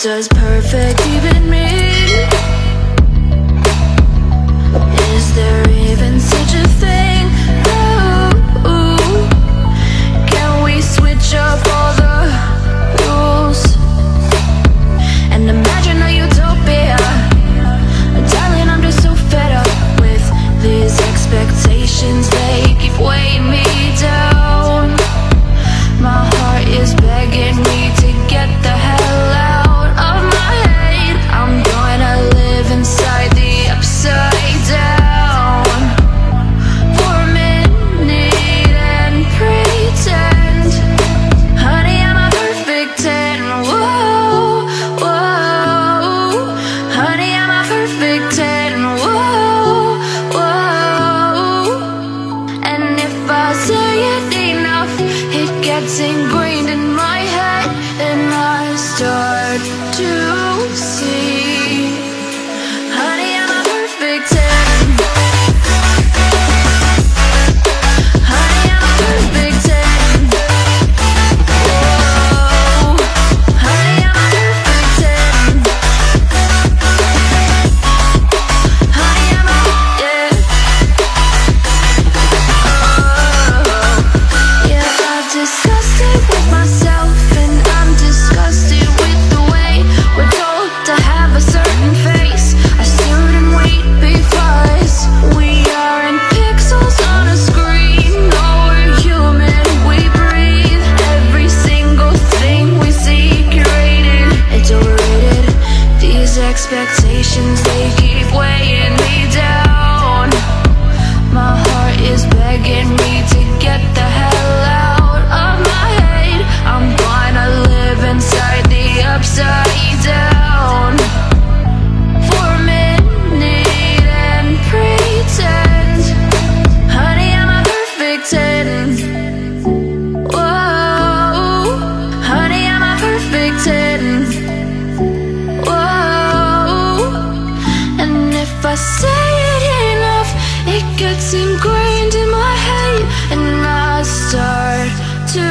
does perfect even mean? Is there even such a thing? Ooh, can we switch up all the rules and imagine a utopia? Darling, I'm just so fed up with these expectations. They keep weighing me down. My heart is begging me to get the hell out of my head. I'm gonna live inside the upside down for a minute and pretend, honey, I'm a perfect 10. Whoa, whoa, honey, I'm a perfect 10. Whoa, whoa, and if I say it enough, it gets ingrained in my head, and I start to see, honey, I'm a perfect 10. Honey, I'm a perfect 10. Whoa, honey, I'm a perfect 10. Honey, I'm a, yeah. Oh, yeah, I've discussed it with myself, and I'm disgusted with the way we're told to have a certain face, a certain weight, because we aren't pixels on a screen. No, we're human, we breathe. Every single thing we see curated, it's overrated. These expectations, they keep weighing me down. My heart is begging me to get the hell out of my head. I'm gonna live inside the upside down for a minute and pretend, honey, I'm a perfect 10. Whoa, honey, I'm a perfect 10. Whoa, and if I say it enough, it gets ingrained in my head, and I start to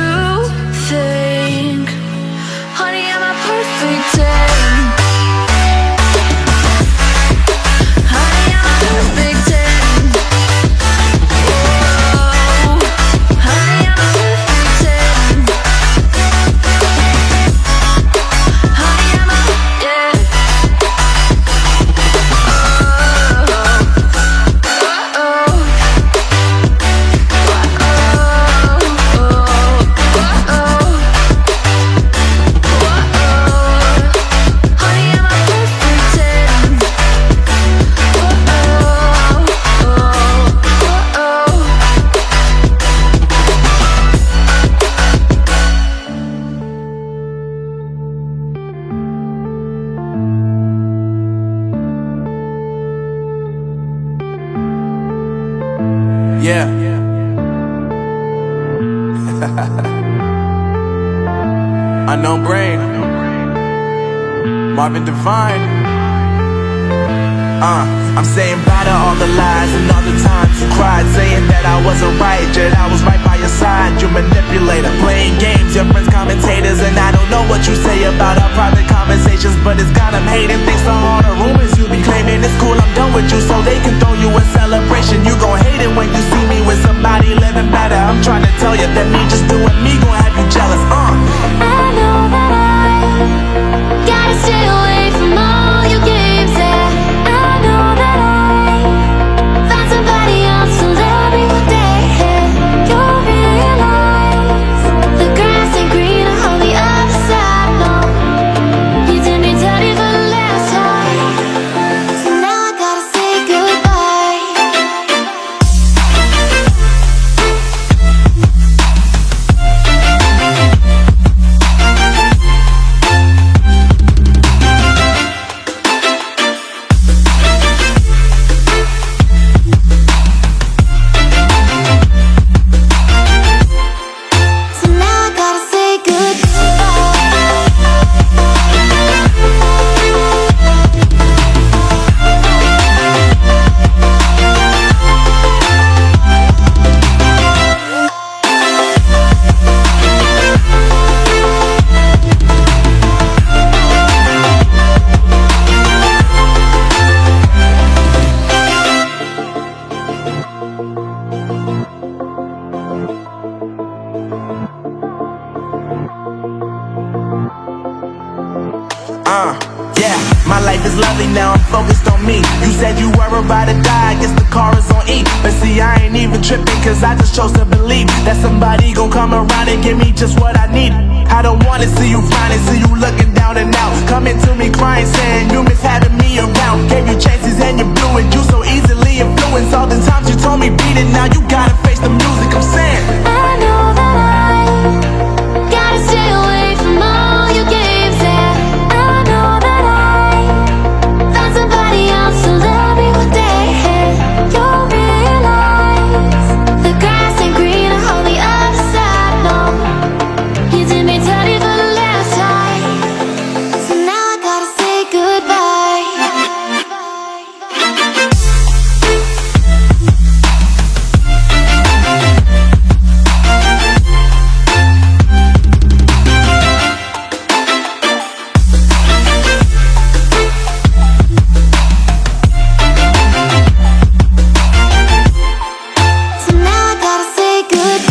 think, honey, I'm a perfect 10. Honey, I'm a perfect 10. Whoa, honey, I'm a perfect 10. Honey, I'm a, yeah. Yeah. Unknown Brain, Marvin Divine. I'm saying bye to all the lies and all the times you cried, saying that I wasn't right, yet I was right by your side. You manipulator, playing games, your friends commentators, and I don't know what you say about our private conversations, but it's got them hating. Thanks to all the rumors you be claiming. It's cool, I'm done with you, so they can throw you a celebration. You gon' hate it when you see me with somebody living better. I'm trying to tell you that me just doing me gon' have you jealous. I know that I gotta stay away from all your games, yeah. I know that I found somebody else to love me one day, yeah. You'll realize the grass ain't greener on the other side, no. You did me dirty for the last time, so now I gotta say goodbye. is lovely, now I'm focused on me. You said you were about to die, I guess the car is on E. But see, I ain't even tripping, cause I just chose to believe that somebody gon' come around and give me just what I need. I don't wanna see you frowning, see you looking down and out, coming to me crying, saying you miss having me around. Gave you chances and you blew it, you so easily influenced. All the times you told me beat it, now you gotta face the music. I'm saying I know that I gotta stay away from all your games, yeah. I know that I found somebody else to love me one day. You'll realize the grass ain't greener on the other side, no. You did me dirty for the last time, so now I gotta say goodbye. So now I gotta say goodbye.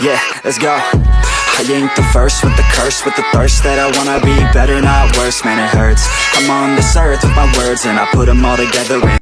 Yeah, let's go. I ain't the first with the curse, with the thirst that I wanna be better, not worse. Man, it hurts. I'm on this earth with my words and I put them all together in